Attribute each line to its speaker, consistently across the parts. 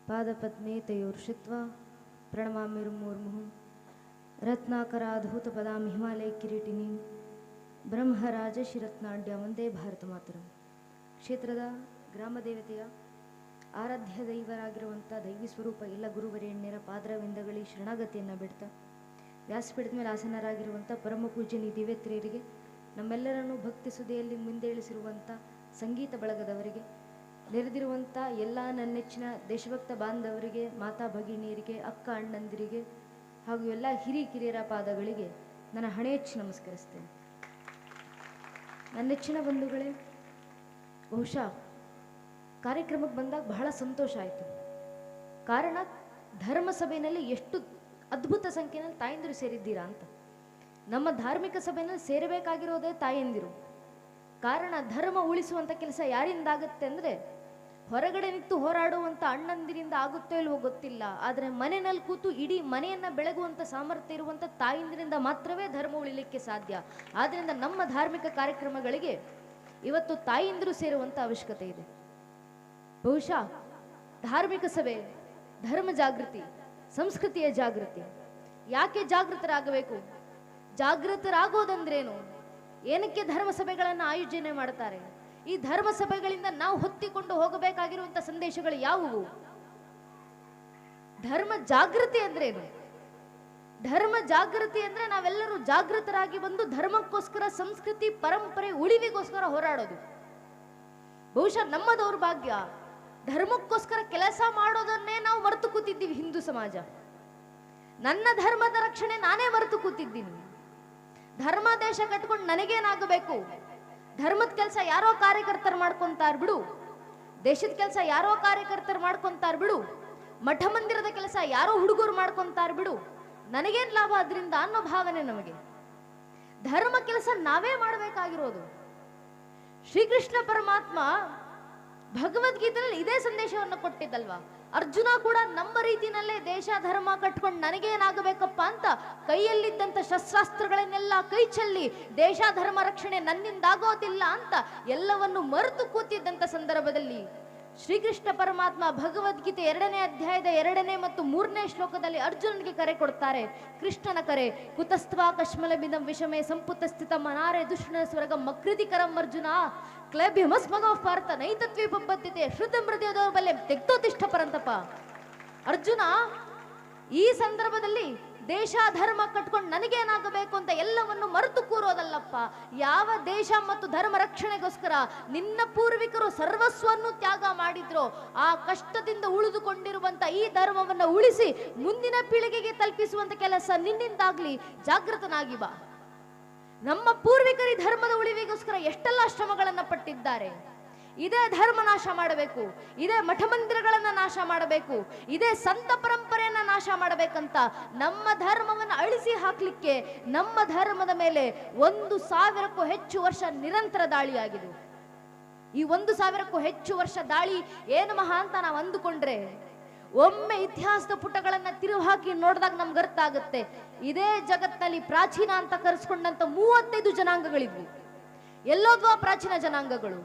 Speaker 1: पादपद्मे तयोर्षित्वा प्रणमामिर्मुर्मुहुः रत्नाकराधूतपदां हिमालयकिरीटिनीं ಬ್ರಹ್ಮರಾಜಶಿರತ್ನಾಡ್ಯ ವಂದೇ ಭಾರತ ಮಾತರಂ. ಕ್ಷೇತ್ರದ ಗ್ರಾಮ ದೇವತೆಯ ಆರಾಧ್ಯ ದೈವರಾಗಿರುವಂಥ ದೈವಿ ಸ್ವರೂಪ ಎಲ್ಲ ಗುರುವರೇಣ್ಯರ ಪಾದರವಿಂದಗಳಿಗೆ ಶರಣಾಗತಿಯನ್ನು ಬಿಡ್ತಾ, ವ್ಯಾಸಪೀಠದ ಮೇಲೆ ಆಸನರಾಗಿರುವಂಥ ಪರಮ ಪೂಜ್ಯನಿ ದಿವ್ಯತ್ರಿಯರಿಗೆ, ನಮ್ಮೆಲ್ಲರನ್ನು ಭಕ್ತಿ ಸುದೆಯಲ್ಲಿ ಮುಂದೇಳಿಸಿರುವಂಥ ಸಂಗೀತ ಬಳಗದವರಿಗೆ, ನೆರೆದಿರುವಂಥ ಎಲ್ಲ ನನ್ನೆಚ್ಚಿನ ದೇಶಭಕ್ತ ಬಾಂಧವರಿಗೆ, ಮಾತಾ ಭಗಿನಿಯರಿಗೆ, ಅಕ್ಕ ಅಣ್ಣಂದಿರಿಗೆ ಹಾಗೂ ಎಲ್ಲ ಹಿರಿಕಿರಿಯರ ಪಾದಗಳಿಗೆ ನನ್ನ ಹಣೆಯಚ್ಚಿ ನಮಸ್ಕರಿಸ್ತೇನೆ. ನನ್ನೆಚ್ಚಿನ ಬಂಧುಗಳೇ, ಬಹುಶಃ ಕಾರ್ಯಕ್ರಮಕ್ಕೆ ಬಂದಾಗ ಬಹಳ ಸಂತೋಷ ಆಯಿತು. ಕಾರಣ, ಧರ್ಮಸಭೆಯಲ್ಲಿ ಎಷ್ಟು ಅದ್ಭುತ ಸಂಖ್ಯೆಯಲ್ಲಿ ತಾಯಂದಿರು ಸೇರಿದ್ದೀರಾ ಅಂತ. ನಮ್ಮ ಧಾರ್ಮಿಕ ಸಭೆಯಲ್ಲಿ ಸೇರಬೇಕಾಗಿರೋದೇ ತಾಯಂದಿರು. ಕಾರಣ, ಧರ್ಮ ಉಳಿಸುವಂಥ ಕೆಲಸ ಯಾರಿಂದಾಗುತ್ತೆ ಅಂದರೆ, ಹೊರಗಡೆ ನಿಂತು ಹೋರಾಡುವಂಥ ಅಣ್ಣಂದಿರಿಂದ ಆಗುತ್ತೋ ಇಲ್ವೋ ಗೊತ್ತಿಲ್ಲ, ಆದರೆ ಮನೆಯಲ್ಲಿ ಕೂತು ಇಡೀ ಮನೆಯನ್ನು ಬೆಳಗುವಂಥ ಸಾಮರ್ಥ್ಯ ಇರುವಂಥ ತಾಯಂದಿರಿಂದ ಮಾತ್ರವೇ ಧರ್ಮ ಉಳಿಲಿಕ್ಕೆ ಸಾಧ್ಯ. ಆದ್ದರಿಂದ ನಮ್ಮ ಧಾರ್ಮಿಕ ಕಾರ್ಯಕ್ರಮಗಳಿಗೆ ಇವತ್ತು ತಾಯಂದಿರು ಸೇರುವಂಥ ಅವಶ್ಯಕತೆ ಇದೆ. ಬಹುಶಃ ಧಾರ್ಮಿಕ ಸಭೆ, ಧರ್ಮ ಜಾಗೃತಿ, ಸಂಸ್ಕೃತಿಯ ಜಾಗೃತಿ. ಯಾಕೆ ಜಾಗೃತರಾಗಬೇಕು? ಜಾಗೃತರಾಗೋದಂದ್ರೇನು? ಏನಕ್ಕೆ ಧರ್ಮ ಸಭೆಗಳನ್ನು ಆಯೋಜನೆ ಮಾಡ್ತಾರೆ? ಈ ಧರ್ಮ ಸಭೆಗಳಿಂದ ನಾವು ಹೊತ್ತಿಕೊಂಡು ಹೋಗಬೇಕಾಗಿರುವಂಥ ಸಂದೇಶಗಳು ಯಾವುವು? ಧರ್ಮ ಜಾಗೃತಿ ಅಂದ್ರೇನು? ಧರ್ಮ ಜಾಗೃತಿ ಅಂದ್ರೆ ನಾವೆಲ್ಲರೂ ಜಾಗೃತರಾಗಿ ಬಂದು ಧರ್ಮಕ್ಕೋಸ್ಕರ, ಸಂಸ್ಕೃತಿ ಪರಂಪರೆ ಉಳಿವಿಗೋಸ್ಕರ ಹೋರಾಡೋದು. ಬಹುಶಃ ನಮ್ಮ ದೌರ್ಭಾಗ್ಯ, ಧರ್ಮಕ್ಕೋಸ್ಕರ ಕೆಲಸ ಮಾಡೋದನ್ನೇ ನಾವು ಮರೆತು ಕೂತಿದ್ದೀವಿ. ಹಿಂದೂ ಸಮಾಜ, ನನ್ನ ಧರ್ಮದ ರಕ್ಷಣೆ ನಾನೇ ಮರೆತು ಕೂತಿದ್ದೀನಿ. ಧರ್ಮ ದೇಶ ಕಟ್ಕೊಂಡು ನನಗೇನಾಗಬೇಕು? ಧರ್ಮದ ಕೆಲಸ ಯಾರೋ ಕಾರ್ಯಕರ್ತರು ಮಾಡ್ಕೊಂತಾರ ಬಿಡು, ದೇಶದ ಕೆಲಸ ಯಾರೋ ಕಾರ್ಯಕರ್ತರು ಮಾಡ್ಕೊಂತಾರ ಬಿಡು, ಮಠ ಮಂದಿರದ ಕೆಲಸ ಯಾರೋ ಹುಡುಗರು ಮಾಡ್ಕೊಂತಾರ ಬಿಡು, ನನಗೇನ್ ಲಾಭ ಅದರಿಂದ ಅನ್ನೋ ಭಾವನೆ ನಮಗೆ. ಧರ್ಮ ಕೆಲಸ ನಾವೇ ಮಾಡಬೇಕಾಗಿರೋದು. ಶ್ರೀಕೃಷ್ಣ ಪರಮಾತ್ಮ ಭಗವದ್ಗೀತೆಯಲ್ಲಿ ಇದೇ ಸಂದೇಶವನ್ನು ಕೊಟ್ಟಿದ್ದಲ್ವಾ? ಅರ್ಜುನ ಕೂಡ ನಮ್ಮ ರೀತಿನಲ್ಲೇ ದೇಶ ಧರ್ಮ ಕಟ್ಕೊಂಡು ನನಗೇನಾಗಬೇಕಪ್ಪ ಅಂತ ಕೈಯಲ್ಲಿದ್ದಂಥ ಶಸ್ತ್ರಾಸ್ತ್ರಗಳನ್ನೆಲ್ಲ ಕೈ ಚೆಲ್ಲಿ ದೇಶ ಧರ್ಮ ರಕ್ಷಣೆ ನನ್ನಿಂದಾಗೋದಿಲ್ಲ ಅಂತ ಎಲ್ಲವನ್ನು ಮರೆತು ಕೂತಿದ್ದಂಥ ಸಂದರ್ಭದಲ್ಲಿ ಶ್ರೀಕೃಷ್ಣ ಪರಮಾತ್ಮ ಭಗವದ್ಗೀತೆ 2ನೇ ಅಧ್ಯಾಯದ 2ನೇ ಮತ್ತು 3ನೇ ಶ್ಲೋಕದಲ್ಲಿ ಅರ್ಜುನನಿಗೆ ಕರೆ ಕೊಡ್ತಾರೆ. ಕೃಷ್ಣನ ಕರೆ. ಕುತಸ್ತ್ವಾ ಕಶ್ಮಲಬಿದಂ ವಿಷಮೇ ಸಂಪುತ ಸ್ಥಿತ ಮನಾರೆ ದುಷ್ಣ ಸ್ವರ್ಗ ಮಕೃತಿಕರಂ ಅರ್ಜುನ ಕ್ಲೇಭ್ಯಮಸ್ಮಗೋ ಪಾರ್ಥ ನೈತತ್ವೇ ಪಬ್ಬದ್ಯತೆ ಶ್ರುತ ಮೃದಯ ದೌರ್ಬಲ್ಯ ತೆಕ್ತೋತಿಷ್ಠ ಪರಂತಪ. ಅರ್ಜುನ ಈ ಸಂದರ್ಭದಲ್ಲಿ ದೇಶ ಧರ್ಮ ಕಟ್ಕೊಂಡು ನನಗೇನಾಗಬೇಕು ಅಂತ ಎಲ್ಲವನ್ನು ಮರೆತು ಕೂರೋದಲ್ಲಪ್ಪ. ಯಾವ ದೇಶ ಮತ್ತು ಧರ್ಮ ರಕ್ಷಣೆಗೋಸ್ಕರ ನಿನ್ನ ಪೂರ್ವಿಕರು ಸರ್ವಸ್ವನ್ನು ತ್ಯಾಗ ಮಾಡಿದ್ರೋ ಆ ಕಷ್ಟದಿಂದ ಉಳಿದುಕೊಂಡಿರುವಂತ ಈ ಧರ್ಮವನ್ನು ಉಳಿಸಿ ಮುಂದಿನ ಪೀಳಿಗೆಗೆ ತಲುಪಿಸುವಂತ ಕೆಲಸ ನಿನ್ನಿಂದಾಗ್ಲಿ. ಜಾಗೃತನಾಗಿ ಬಾ. ನಮ್ಮ ಪೂರ್ವಿಕರಿ ಧರ್ಮದ ಉಳಿವಿಗೋಸ್ಕರ ಎಷ್ಟೆಲ್ಲ ಶ್ರಮಗಳನ್ನ ಪಟ್ಟಿದ್ದಾರೆ. ಇದೇ ಧರ್ಮ ನಾಶ ಮಾಡಬೇಕು, ಇದೇ ಮಠ ಮಂದಿರಗಳನ್ನ ನಾಶ ಮಾಡಬೇಕು, ಇದೇ ಸಂತ ಪರಂಪರೆಯನ್ನ ನಾಶ ಮಾಡಬೇಕಂತ ನಮ್ಮ ಧರ್ಮವನ್ನು ಅಳಿಸಿ ಹಾಕ್ಲಿಕ್ಕೆ ನಮ್ಮ ಧರ್ಮದ ಮೇಲೆ 1,000ಕ್ಕೂ ಹೆಚ್ಚು ವರ್ಷ ನಿರಂತರ ದಾಳಿಯಾಗಿದೆ. ಈ 1,000ಕ್ಕೂ ಹೆಚ್ಚು ವರ್ಷ ದಾಳಿ ಏನು ಮಹಾ ಅಂತ ನಾವು ಅಂದುಕೊಂಡ್ರೆ, ಒಮ್ಮೆ ಇತಿಹಾಸದ ಪುಟಗಳನ್ನ ತಿರುವು ಹಾಕಿ ನೋಡಿದಾಗ ನಮ್ಗೆ ಅರ್ಥ ಆಗುತ್ತೆ. ಇದೇ ಜಗತ್ತಿನಲ್ಲಿ ಪ್ರಾಚೀನ ಅಂತ ಕರೆಸ್ಕೊಂಡಂತ 35 ಜನಾಂಗಗಳಿದ್ವು. ಎಲ್ಲೋದ್ವಾ ಪ್ರಾಚೀನ ಜನಾಂಗಗಳು?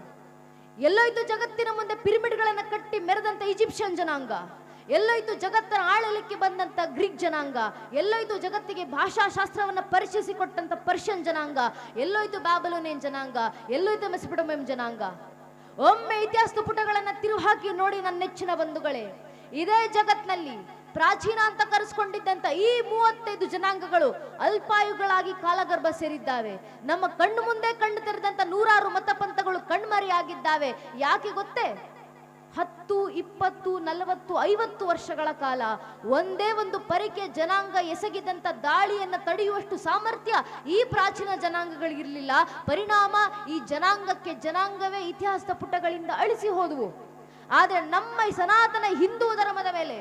Speaker 1: ಎಲ್ಲೋಯ್ತು ಜಗತ್ತಿನ ಮುಂದೆ ಪಿರಮಿಡ್ಗಳನ್ನ ಕಟ್ಟಿ ಮೆರೆದಂತ ಈಜಿಪ್ಷಿಯನ್ ಜನಾಂಗ? ಎಲ್ಲೋಯ್ತು ಜಗತ್ತನ್ನು ಆಳಲಿಕ್ಕೆ ಬಂದಂತ ಗ್ರೀಕ್ ಜನಾಂಗ? ಎಲ್ಲೋಯ್ತು ಜಗತ್ತಿಗೆ ಭಾಷಾಶಾಸ್ತ್ರವನ್ನ ಪರಿಚಯಿಸಿಕೊಟ್ಟಂತ ಪರ್ಷಿಯನ್ ಜನಾಂಗ? ಎಲ್ಲೋಯ್ತು ಬ್ಯಾಬಿಲೋನಿಯನ್ ಜನಾಂಗ? ಎಲ್ಲೋಯ್ತು ಮೆಸೊಪೊಟೇಮಿಯನ್ ಜನಾಂಗ? ಒಮ್ಮೆ ಇತಿಹಾಸದ ಪುಟಗಳನ್ನ ತಿರುವು ಹಾಕಿ ನೋಡಿ ನನ್ನ ನೆಚ್ಚಿನ ಬಂಧುಗಳೇ. ಇದೇ ಜಗತ್ನಲ್ಲಿ ಪ್ರಾಚೀನ ಅಂತ ಕರೆಸ್ಕೊಂಡಿದ್ದಂತ ಈ 35 ಜನಾಂಗಗಳು ಅಲ್ಪಾಯುಗಳಾಗಿ ಕಾಲಗರ್ಭ ಸೇರಿದ್ದಾವೆ. ನಮ್ಮ ಕಣ್ಣು ಮುಂದೆ ಕಣ್ಣು ತೆರೆದಂತ 100 ಮತಪಂಥಗಳು ಕಣ್ಮರೆಯಾಗಿದ್ದಾವೆ. ಯಾಕೆ ಗೊತ್ತೇ? 10, 20, 40, 50 ವರ್ಷಗಳ ಕಾಲ ಒಂದೇ ಒಂದು ಪರಿಕೆ ಜನಾಂಗ ಎಸಗಿದಂತ ದಾಳಿಯನ್ನ ತಡೆಯುವಷ್ಟು ಸಾಮರ್ಥ್ಯ ಈ ಪ್ರಾಚೀನ ಜನಾಂಗಗಳಿಗಿರಲಿಲ್ಲ. ಪರಿಣಾಮ ಈ ಜನಾಂಗಕ್ಕೆ ಜನಾಂಗವೇ ಇತಿಹಾಸದ ಪುಟಗಳಿಂದ ಅಳಿಸಿ ಹೋದವು. ಆದರೆ ನಮ್ಮ ಈ ಸನಾತನ ಹಿಂದೂ ಧರ್ಮದ ಮೇಲೆ,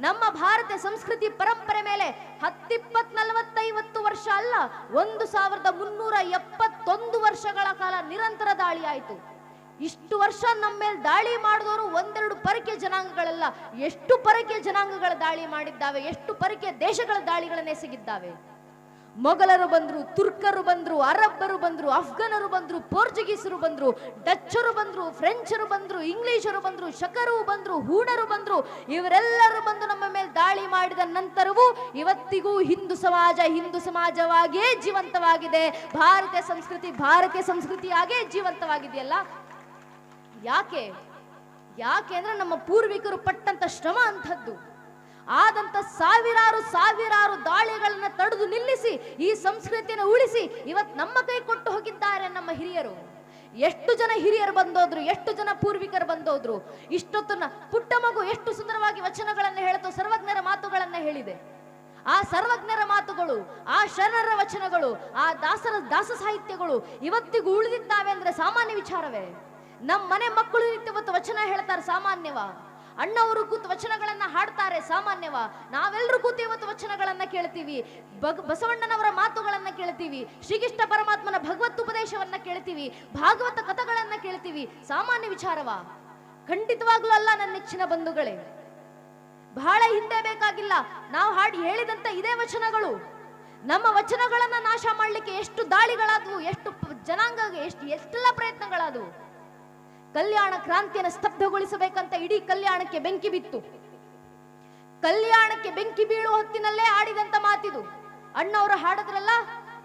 Speaker 1: ನಮ್ಮ ಭಾರತ ಸಂಸ್ಕೃತಿ ಪರಂಪರೆ ಮೇಲೆ 10, 20, 40, 50 ವರ್ಷ ಅಲ್ಲ, 1371 ವರ್ಷಗಳ ಕಾಲ ನಿರಂತರ ದಾಳಿ ಆಯಿತು. ಇಷ್ಟು ವರ್ಷ ನಮ್ಮ ಮೇಲೆ ದಾಳಿ ಮಾಡಿದವರು ಒಂದೆರಡು ಪರಕೆ ಜನಾಂಗಗಳಲ್ಲ, ಎಷ್ಟು ಪರಕೆ ಜನಾಂಗಗಳ ದಾಳಿ ಮಾಡಿದ್ದಾವೆ, ಎಷ್ಟು ಪರಕೆ ದೇಶಗಳ ದಾಳಿಗಳನ್ನು ಎಸಗಿದ್ದಾವೆ. ಮೊಘಲರು ಬಂದ್ರು, ತುರ್ಕರು ಬಂದ್ರು, ಅರಬ್ಬರು ಬಂದ್ರು, ಅಫ್ಘನರು ಬಂದ್ರು, ಪೋರ್ಚುಗೀಸರು ಬಂದ್ರು, ಡಚ್ಚರು ಬಂದ್ರು, ಫ್ರೆಂಚರು ಬಂದ್ರು, ಇಂಗ್ಲಿಷರು ಬಂದ್ರು, ಶಕರು ಬಂದ್ರು, ಹೂಣರು ಬಂದ್ರು. ಇವರೆಲ್ಲರೂ ಬಂದು ನಮ್ಮ ಮೇಲೆ ದಾಳಿ ಮಾಡಿದ ನಂತರವೂ ಇವತ್ತಿಗೂ ಹಿಂದೂ ಸಮಾಜವಾಗಿಯೇ ಜೀವಂತವಾಗಿದೆ. ಭಾರತೀಯ ಸಂಸ್ಕೃತಿಯಾಗೇ ಜೀವಂತವಾಗಿದೆಯಲ್ಲ. ಯಾಕೆ ಅಂದ್ರೆ ನಮ್ಮ ಪೂರ್ವಿಕರು ಪಟ್ಟಂತ ಶ್ರಮ ಅಂಥದ್ದು. ಆದಂತ ಸಾವಿರಾರು ದಾಳಿಗಳನ್ನ ತಡೆದು ನಿಲ್ಲಿಸಿ ಈ ಸಂಸ್ಕೃತಿಯನ್ನು ಉಳಿಸಿ ಇವತ್ತು ನಮ್ಮ ಕೈ ಕೊಟ್ಟು ಹೋಗಿದ್ದಾರೆ ನಮ್ಮ ಹಿರಿಯರು. ಎಷ್ಟು ಜನ ಹಿರಿಯರು ಬಂದೋದ್ರು, ಎಷ್ಟು ಜನ ಪೂರ್ವಿಕರು ಬಂದೋದ್ರು. ಇಷ್ಟೊತ್ತನ್ನ ಪುಟ್ಟ ಮಗು ಎಷ್ಟು ಸುಂದರವಾಗಿ ವಚನಗಳನ್ನು ಹೇಳ್ತು, ಸರ್ವಜ್ಞರ ಮಾತುಗಳನ್ನ ಹೇಳಿದೆ. ಆ ಸರ್ವಜ್ಞರ ಮಾತುಗಳು, ಆ ಶರಣರ ವಚನಗಳು, ಆ ದಾಸ ಸಾಹಿತ್ಯಗಳು ಇವತ್ತಿಗೂ ಉಳಿದಿದ್ದಾವೆ ಅಂದ್ರೆ ಸಾಮಾನ್ಯ ವಿಚಾರವೇ? ನಮ್ಮ ಮನೆ ಮಕ್ಕಳು ಇವತ್ತು ವಚನ ಹೇಳ್ತಾರೆ ಸಾಮಾನ್ಯವ? ಅಣ್ಣವರು ಕೂತು ವಚನಗಳನ್ನ ಹಾಡ್ತಾರೆ ಸಾಮಾನ್ಯವ? ನಾವೆಲ್ಲರೂ ಕೂತು ಇವತ್ತು ವಚನಗಳನ್ನ ಕೇಳ್ತೀವಿ, ಬಸವಣ್ಣನವರ ಮಾತುಗಳನ್ನ ಕೇಳ್ತೀವಿ, ಶ್ರೀಕೃಷ್ಣ ಪರಮಾತ್ಮನ ಭಗವತ್ ಉಪದೇಶವನ್ನ ಕೇಳ್ತೀವಿ, ಭಾಗವತ ಕಥೆಗಳನ್ನ ಕೇಳ್ತೀವಿ. ಸಾಮಾನ್ಯ ವಿಚಾರವ? ಖಂಡಿತವಾಗ್ಲೂ ಅಲ್ಲ ನನ್ನ ನೆಚ್ಚಿನ ಬಂಧುಗಳೇ. ಬಹಳ ಹಿಂದೆ ಬೇಕಾಗಿಲ್ಲ, ನಾವು ಹಾಡಿ ಹೇಳಿದಂತ ಇದೇ ವಚನಗಳು. ನಮ್ಮ ವಚನಗಳನ್ನ ನಾಶ ಮಾಡ್ಲಿಕ್ಕೆ ಎಷ್ಟು ದಾಳಿಗಳಾದವು, ಎಷ್ಟು ಜನಾಂಗ ಎಷ್ಟೆಲ್ಲ ಪ್ರಯತ್ನಗಳಾದವು. ಕಲ್ಯಾಣ ಕ್ರಾಂತಿಯನ್ನು ಸ್ತಬ್ಧಗೊಳಿಸಬೇಕಂತ ಇಡೀ ಕಲ್ಯಾಣಕ್ಕೆ ಬೆಂಕಿ ಬಿತ್ತು. ಕಲ್ಯಾಣಕ್ಕೆ ಬೆಂಕಿ ಬೀಳುವ ಹೊತ್ತಿನಲ್ಲೇ ಆಡಿದಂತ ಮಾತಿದು. ಅಣ್ಣವರು ಹಾಡದ್ರಲ್ಲ,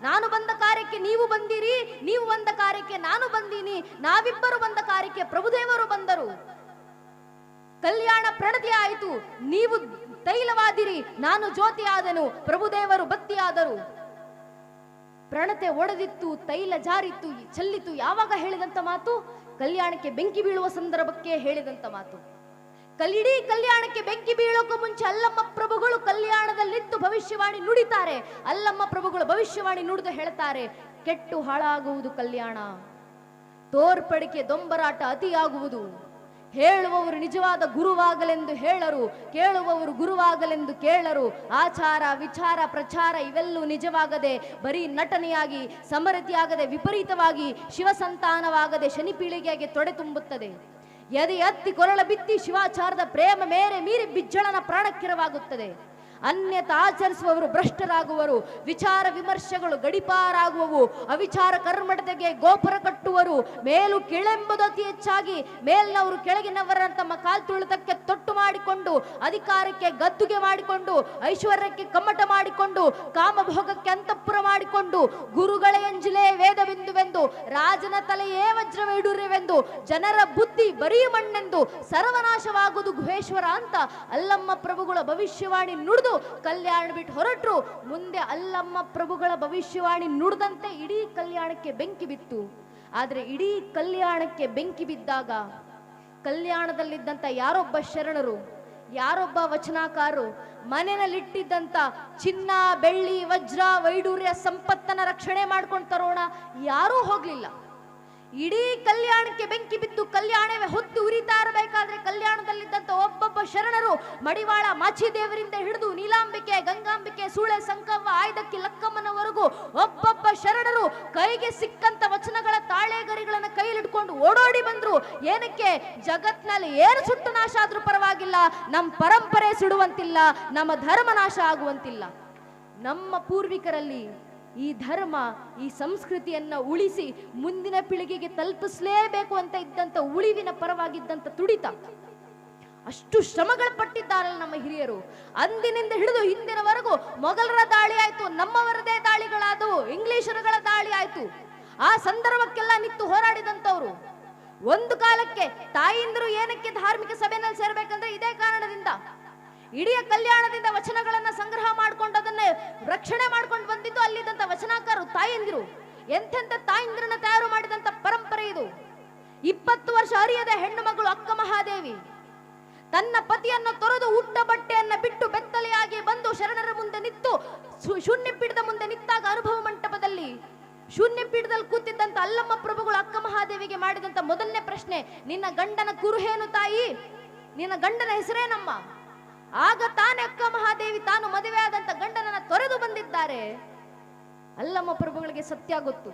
Speaker 1: ನಾನು ಬಂದ ಕಾರ್ಯಕ್ಕೆ ನೀವು ಬಂದಿರಿ, ನೀವು ಬಂದ ಕಾರ್ಯಕ್ಕೆ ನಾನು ಬಂದೀನಿ, ನಾವಿಬ್ಬರು ಬಂದ ಕಾರ್ಯಕ್ಕೆ ಪ್ರಭುದೇವರು ಬಂದರು. ಕಲ್ಯಾಣ ಪ್ರಣತಿ ಆಯಿತು, ನೀವು ತೈಲವಾದಿರಿ, ನಾನು ಜ್ಯೋತಿ ಆದನು, ಪ್ರಭುದೇವರು ಬತ್ತಿಯಾದರು. ಪ್ರಣತೆ ಒಡೆದಿತ್ತು, ತೈಲ ಜಾರಿತ್ತು, ಚೆಲ್ಲಿತು. ಯಾವಾಗ ಹೇಳಿದಂತ ಮಾತು? ಕಲ್ಯಾಣಕ್ಕೆ ಬೆಂಕಿ ಬೀಳುವ ಸಂದರ್ಭಕ್ಕೆ ಹೇಳಿದಂತ ಮಾತು. ಇಡೀ ಕಲ್ಯಾಣಕ್ಕೆ ಬೆಂಕಿ ಬೀಳೋಕ್ಕೂ ಮುಂಚೆ ಅಲ್ಲಮ್ಮ ಪ್ರಭುಗಳು ಕಲ್ಯಾಣದಲ್ಲಿದ್ದು ಭವಿಷ್ಯವಾಣಿ ನುಡಿತಾರೆ. ಅಲ್ಲಮ್ಮ ಪ್ರಭುಗಳು ಭವಿಷ್ಯವಾಣಿ ನುಡಿದು ಹೇಳ್ತಾರೆ, ಕೆಟ್ಟು ಹಾಳಾಗುವುದು ಕಲ್ಯಾಣ, ತೋರ್ಪಡಿಕೆ ದೊಂಬರಾಟ ಅತಿಯಾಗುವುದು, ಹೇಳುವವರು ನಿಜವಾದ ಗುರುವಾಗಲೆಂದು ಹೇಳರು, ಕೇಳುವವರು ಗುರುವಾಗಲೆಂದು ಕೇಳರು, ಆಚಾರ ವಿಚಾರ ಪ್ರಚಾರ ಇವೆಲ್ಲೂ ನಿಜವಾಗದೆ ಬರೀ ನಟನೆಯಾಗಿ, ಸಮರತಿಯಾಗದೆ ವಿಪರೀತವಾಗಿ, ಶಿವಸಂತಾನವಾಗದೆ ಶನಿ ಪೀಳಿಗೆಗೆ ತೊಡೆ ತುಂಬುತ್ತದೆ. ಎದೆ ಎತ್ತಿ ಕೊರಳ ಬಿತ್ತಿ ಶಿವಾಚಾರದ ಪ್ರೇಮ ಮೇರೆ ಮೀರಿ ಬಿಜ್ಜಳನ ಪ್ರಾಣಕ್ಕಿರವಾಗುತ್ತದೆ. ಅನ್ಯತ ಆಚರಿಸುವವರು ಭ್ರಷ್ಟರಾಗುವರು, ವಿಚಾರ ವಿಮರ್ಶೆಗಳು ಗಡಿಪಾರಾಗುವವು, ಅವಿಚಾರ ಕರ್ಮಟತೆಗೆ ಗೋಪುರ ಕಟ್ಟುವರು, ಮೇಲು ಕೆಳೆಂಬುದು ಅತಿ ಹೆಚ್ಚಾಗಿ ಮೇಲ್ನವರು ಕೆಳಗಿನವರ ತಮ್ಮ ಕಾಲ್ತುಳಿತಕ್ಕೆ ತೊಟ್ಟು ಮಾಡಿಕೊಂಡು, ಅಧಿಕಾರಕ್ಕೆ ಗದ್ದುಗೆ ಮಾಡಿಕೊಂಡು, ಐಶ್ವರ್ಯಕ್ಕೆ ಕಮ್ಮಟ ಮಾಡಿಕೊಂಡು, ಕಾಮಭೋಗಕ್ಕೆ ಅಂತಃಪುರ ಮಾಡಿಕೊಂಡು, ಗುರುಗಳೇ ಎಂಜಿಲೇ ವೇದಬಿಂದುವೆಂದು, ರಾಜನ ತಲೆಯೇ ವಜ್ರವಿಡುರೆವೆಂದು, ಜನರ ಬುದ್ಧಿ ಬರೀ ಮಣ್ಣೆಂದು, ಸರ್ವನಾಶವಾಗುವುದು ಗುಹೇಶ್ವರ ಅಂತ ಅಲ್ಲಮ್ಮ ಪ್ರಭುಗಳ ಭವಿಷ್ಯವಾಣಿ ನುಡಿದು ಕಲ್ಯಾಣ ಬಿಟ್ಟು ಹೊರಟ್ರು. ಮುಂದೆ ಅಲ್ಲಮ್ಮ ಪ್ರಭುಗಳ ಭವಿಷ್ಯವಾಣಿ ನುಡಿದಂತೆ ಇಡೀ ಕಲ್ಯಾಣಕ್ಕೆ ಬೆಂಕಿ ಬಿತ್ತು. ಆದ್ರೆ ಇಡೀ ಕಲ್ಯಾಣಕ್ಕೆ ಬೆಂಕಿ ಬಿದ್ದಾಗ ಕಲ್ಯಾಣದಲ್ಲಿದ್ದಂತ ಯಾರೊಬ್ಬ ಶರಣರು, ಯಾರೊಬ್ಬ ವಚನಕಾರರು ಮನೆಯಲ್ಲಿಟ್ಟಿದ್ದಂತ ಚಿನ್ನ ಬೆಳ್ಳಿ ವಜ್ರ ವೈಡೂರ್ಯ ಸಂಪತ್ತನ್ನ ರಕ್ಷಣೆ ಮಾಡ್ಕೊಂಡು ತರೋಣ ಯಾರೂ ಹೋಗ್ಲಿಲ್ಲ. ಇಡೀ ಕಲ್ಯಾಣಕ್ಕೆ ಬೆಂಕಿ ಬಿದ್ದು ಕಲ್ಯಾಣವೇ ಹೊತ್ತು ಉರಿತಾ ಇರಬೇಕಾದ್ರೆ ಕಲ್ಯಾಣದಲ್ಲಿದ್ದಂತ ಒಬ್ಬೊಬ್ಬ ಶರಣರು ಮಡಿವಾಳ ಮಾಚಿದೇವರಿಂದ ಹಿಡಿದು ನೀಲಾಂಬಿಕೆ, ಗಂಗಾಂಬಿಕೆ, ಸೂಳೆ ಸಂಕವ್ವ, ಆಯ್ದಕ್ಕಿ ಲಕ್ಕಮ್ಮನವರೆಗೂ ಒಬ್ಬೊಬ್ಬ ಶರಣರು ಕೈಗೆ ಸಿಕ್ಕಂತ ವಚನಗಳ ತಾಳೆಗರಿಗಳನ್ನ ಕೈಲಿಡ್ಕೊಂಡು ಓಡೋಡಿ ಬಂದ್ರು. ಏನಕ್ಕೆ? ಜಗತ್ನಲ್ಲಿ ಏನು ಸುಟ್ಟು ನಾಶ ಆದ್ರೂ ಪರವಾಗಿಲ್ಲ, ನಮ್ಮ ಪರಂಪರೆ ಸುಡುವಂತಿಲ್ಲ, ನಮ್ಮ ಧರ್ಮ ನಾಶ ಆಗುವಂತಿಲ್ಲ. ನಮ್ಮ ಪೂರ್ವಿಕರಲ್ಲಿ ಈ ಧರ್ಮ, ಈ ಸಂಸ್ಕೃತಿಯನ್ನ ಉಳಿಸಿ ಮುಂದಿನ ಪೀಳಿಗೆಗೆ ತಲುಪಿಸಲೇಬೇಕು ಅಂತ ಇದ್ದಂತ ಉಳಿವಿನ ಪರವಾಗಿದ್ದಂತ ತುಡಿತ, ಅಷ್ಟು ಶ್ರಮಗಳು ಪಟ್ಟಿದ್ದಾರಲ್ಲ ನಮ್ಮ ಹಿರಿಯರು. ಅಂದಿನಿಂದ ಹಿಡಿದು ಹಿಂದಿನವರೆಗೂ ಮೊಘಲರ ದಾಳಿ ಆಯ್ತು, ನಮ್ಮವರದೇ ದಾಳಿಗಳಾದವು, ಇಂಗ್ಲಿಷರುಗಳ ದಾಳಿ ಆಯ್ತು. ಆ ಸಂದರ್ಭಕ್ಕೆಲ್ಲ ನಿಂತು ಹೋರಾಡಿದಂತವ್ರು. ಒಂದು ಕಾಲಕ್ಕೆ ತಾಯಿಂದರು ಏನಕ್ಕೆ ಧಾರ್ಮಿಕ ಸಭೆಯಲ್ಲಿ ಸೇರ್ಬೇಕಂದ್ರೆ ಇದೇ ಕಾರಣದಿಂದ. ಇಡೀ ಕಲ್ಯಾಣದಿಂದ ವಚನಗಳನ್ನ ಸಂಗ್ರಹ ಮಾಡ್ಕೊಂಡು ಅದನ್ನ ರಕ್ಷಣೆ ಮಾಡ್ಕೊಂಡು ಬಂದಿದ್ದು ಅಲ್ಲಿದ್ದಂತ ವಚನಕಾರರು ತಾಯಂದಿರು. ಎಂತೆಂತ ತಾಯಂದಿರನ್ನ ತಯಾರು ಮಾಡಿದಂತ ಪರಂಪರೆ ಇದು. 20 ವರ್ಷ ಹರಿಯದ ಹೆಣ್ಣು ಮಗಳು ಅಕ್ಕ ಮಹಾದೇವಿ ತನ್ನ ಪತಿಯನ್ನು ತೊರೆದು ಉಟ್ಟ ಬಟ್ಟೆಯನ್ನ ಬಿಟ್ಟು ಬೆತ್ತಲೆಯಾಗಿ ಬಂದು ಶರಣರ ಮುಂದೆ ನಿಂತು ಶೂನ್ಯಪೀಠದ ಮುಂದೆ ನಿಂತಾಗ ಅನುಭವ ಮಂಟಪದಲ್ಲಿ ಶೂನ್ಯಪೀಠದಲ್ಲಿ ಕೂತಿದ್ದಂತ ಅಲ್ಲಮ್ಮ ಪ್ರಭುಗಳು ಅಕ್ಕ ಮಹಾದೇವಿಗೆ ಮಾಡಿದಂತ ಮೊದಲನೇ ಪ್ರಶ್ನೆ, ನಿನ್ನ ಗಂಡನ ಕುರುಹೇನು ತಾಯಿ, ನಿನ್ನ ಗಂಡನ ಹೆಸರೇನಮ್ಮ? ಆಗ ತಾನೇ ಅಕ್ಕ ಮಹಾದೇವಿ ತಾನು ಮದುವೆ ಆದಂತ ಗಂಡನನ್ನ ತೊರೆದು ಬಂದಿದ್ದಾರೆ. ಅಲ್ಲಮ್ಮ ಪ್ರಭುಗಳಿಗೆ ಸತ್ಯ ಗೊತ್ತು,